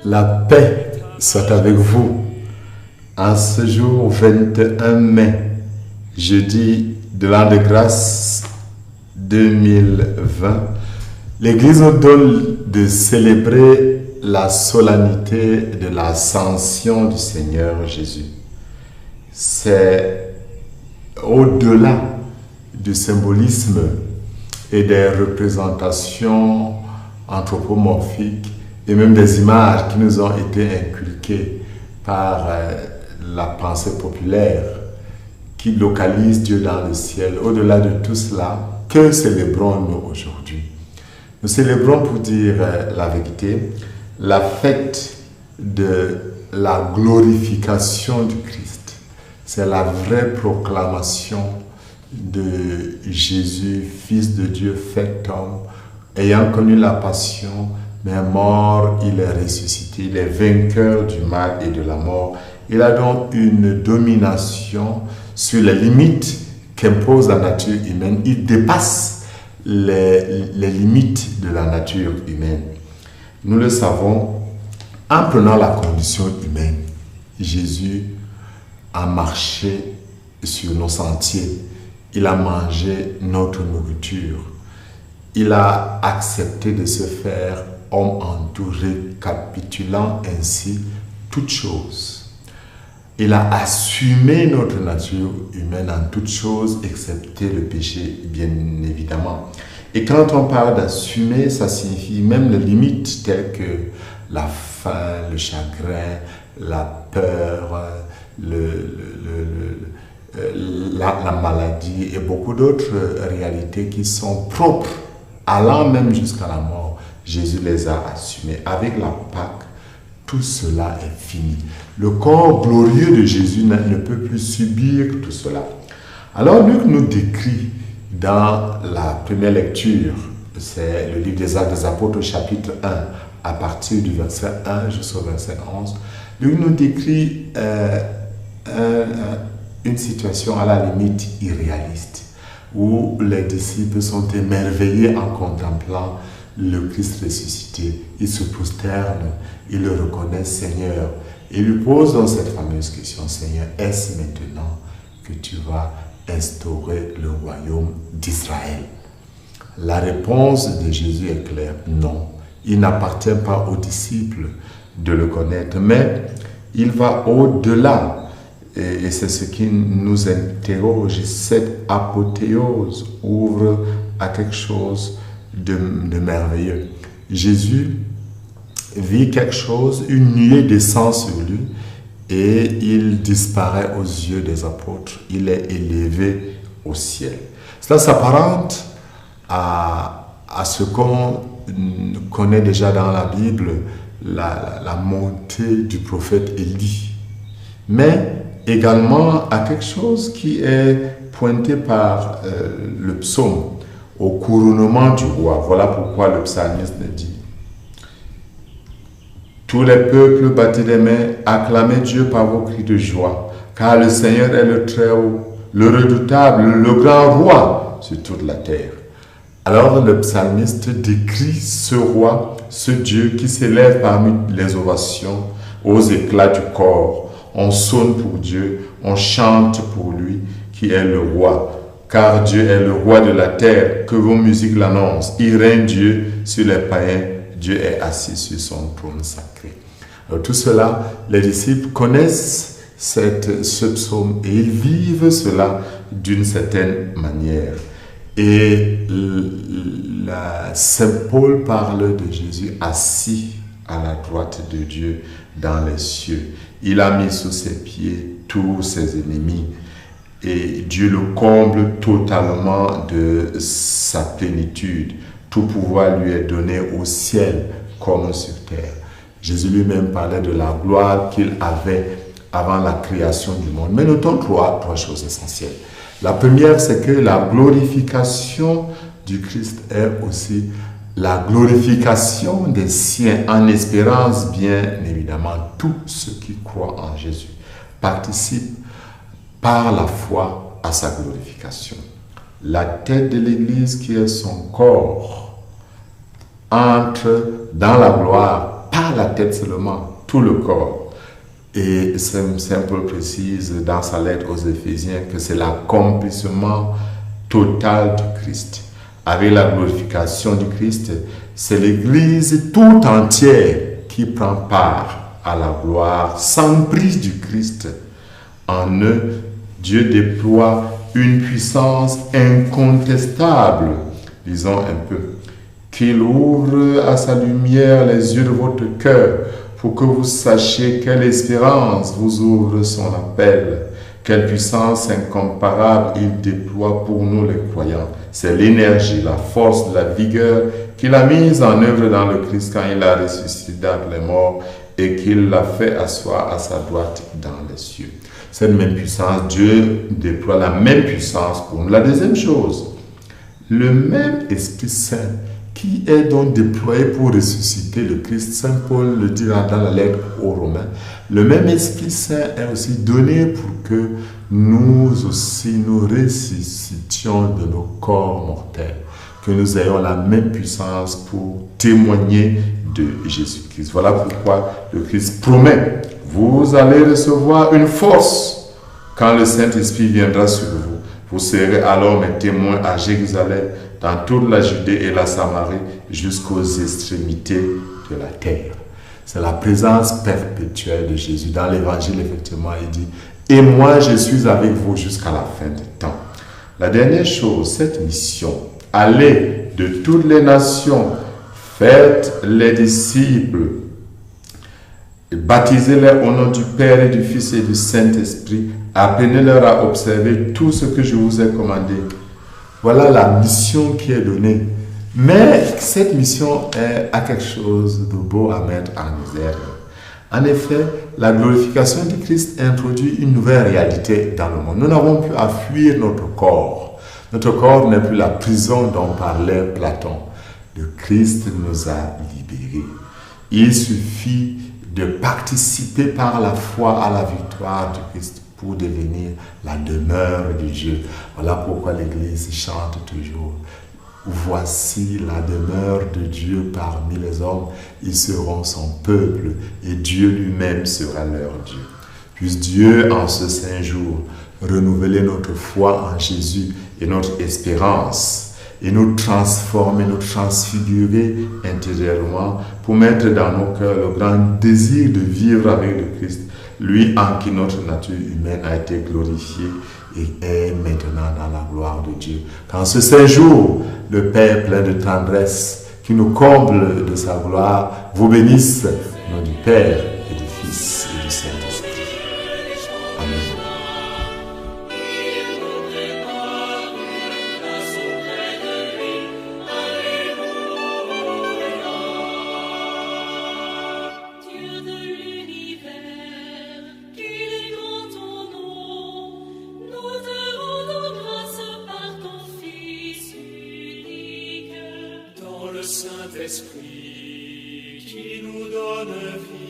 La paix soit avec vous. En ce jour 21 mai, jeudi de l'an de grâce 2020, l'Église nous donne de célébrer la solennité de l'ascension du Seigneur Jésus. C'est au-delà du symbolisme et des représentations anthropomorphiques et même des images qui nous ont été inculquées par la pensée populaire qui localise Dieu dans le ciel. Au-delà de tout cela, que célébrons-nous aujourd'hui? Nous célébrons, pour dire la vérité, la fête de la glorification du Christ. C'est la vraie proclamation de Jésus, Fils de Dieu, fait homme, ayant connu la passion, mais mort, il est ressuscité, il est vainqueur du mal et de la mort. Il a donc une domination sur les limites qu'impose la nature humaine. Il dépasse les limites de la nature humaine. Nous le savons, en prenant la condition humaine, Jésus a marché sur nos sentiers. Il a mangé notre nourriture. Il a accepté de se faire homme entouré, capitulant ainsi toutes choses. Il a assumé notre nature humaine en toutes choses, excepté le péché, bien évidemment. Et quand on parle d'assumer, ça signifie même les limites telles que la faim, le chagrin, la peur, la maladie et beaucoup d'autres réalités qui sont propres, allant même jusqu'à la mort. Jésus les a assumés. Avec la Pâque, tout cela est fini. Le corps glorieux de Jésus ne peut plus subir tout cela. Alors Luc nous décrit dans la première lecture, c'est le livre des Actes des Apôtres, chapitre 1, à partir du verset 1 jusqu'au verset 11, Luc nous décrit une situation à la limite irréaliste, où les disciples sont émerveillés en contemplant le Christ ressuscité. Ils se prosternent, ils le reconnaissent Seigneur. Ils lui posent donc cette fameuse question: Seigneur, est-ce maintenant que tu vas instaurer le royaume d'Israël? La réponse de Jésus est claire: non. Il n'appartient pas aux disciples de le connaître, mais il va au-delà. Et c'est ce qui nous interroge. Cette apothéose ouvre à quelque chose de merveilleux. Jésus vit quelque chose, une nuée descend sur lui et il disparaît aux yeux des apôtres. Il est élevé au ciel. Cela s'apparente à ce qu'on connaît déjà dans la Bible, la montée du prophète Élie, mais également à quelque chose qui est pointé par le psaume, au couronnement du roi. Voilà pourquoi le psalmiste dit: tous les peuples, battez des mains, acclamez Dieu par vos cris de joie, car le Seigneur est le Très-Haut, le redoutable, le grand roi sur toute la terre. Alors le psalmiste décrit ce roi, ce Dieu qui s'élève parmi les ovations, aux éclats du corps. On sonne pour Dieu, on chante pour lui qui est le roi. Car Dieu est le roi de la terre, que vos musiques l'annoncent. Il règne Dieu sur les païens, Dieu est assis sur son trône sacré. Alors tout cela, les disciples connaissent ce psaume et ils vivent cela d'une certaine manière. Et Saint Paul parle de Jésus assis à la droite de Dieu dans les cieux. Il a mis sous ses pieds tous ses ennemis. Et Dieu le comble totalement de sa plénitude. Tout pouvoir lui est donné au ciel comme sur terre. Jésus lui-même parlait de la gloire qu'il avait avant la création du monde. Mais notons trois choses essentielles. La première, c'est que la glorification du Christ est aussi la glorification des siens, en espérance, bien évidemment. Tous ceux qui croient en Jésus participent par la foi à sa glorification. La tête de l'Église, qui est son corps, entre dans la gloire pas la tête seulement, tout le corps. Et Saint Paul précise dans sa lettre aux Éphésiens que c'est l'accomplissement total du Christ. Avec la glorification du Christ, c'est l'Église tout entière qui prend part à la gloire sans prise du Christ. En eux, Dieu déploie une puissance incontestable, disons un peu, qu'il ouvre à sa lumière les yeux de votre cœur pour que vous sachiez quelle espérance vous ouvre son appel, quelle puissance incomparable il déploie pour nous les croyants. C'est l'énergie, la force, la vigueur qu'il a mise en œuvre dans le Christ quand il a ressuscité d'entre les morts et qu'il l'a fait asseoir à sa droite dans les cieux. Cette même puissance, Dieu déploie la même puissance pour nous. La deuxième chose, le même Esprit Saint qui est donc déployé pour ressusciter le Christ. Saint Paul le dira dans la lettre aux Romains. Le même Esprit Saint est aussi donné pour que nous aussi nous ressuscitions de nos corps mortels, que nous ayons la même puissance pour témoigner de Jésus-Christ. Voilà pourquoi le Christ promet: vous allez recevoir une force quand le Saint-Esprit viendra sur vous. Vous serez alors mes témoins à Jérusalem, dans toute la Judée et la Samarie, jusqu'aux extrémités de la terre. C'est la présence perpétuelle de Jésus. Dans l'Évangile, effectivement, il dit: et moi, je suis avec vous jusqu'à la fin des temps. La dernière chose, cette mission, allez de toutes les nations, faites les disciples, baptisez-les au nom du Père et du Fils et du Saint-Esprit, apprenez-leur à observer tout ce que je vous ai commandé. Voilà la mission qui est donnée. Mais cette mission a quelque chose de beau à mettre en exergue. En effet, la glorification du Christ introduit une nouvelle réalité dans le monde. Nous n'avons plus à fuir notre corps. Notre corps n'est plus la prison dont parlait Platon. Le Christ nous a libérés. Il suffit de participer par la foi à la victoire du Christ pour devenir la demeure de Dieu. Voilà pourquoi l'Église chante toujours: voici la demeure de Dieu parmi les hommes, ils seront son peuple et Dieu lui-même sera leur Dieu. Puisse Dieu en ce saint jour renouveler notre foi en Jésus et notre espérance, et nous transformer, nous transfigurer intérieurement pour mettre dans nos cœurs le grand désir de vivre avec le Christ, lui en qui notre nature humaine a été glorifiée et est maintenant dans la gloire de Dieu. Qu'en ce saint jour, le Père plein de tendresse, qui nous comble de sa gloire, vous bénisse au nom du Père et du Fils et du Saint-Esprit. Amen. Saint-Esprit qui nous donne vie.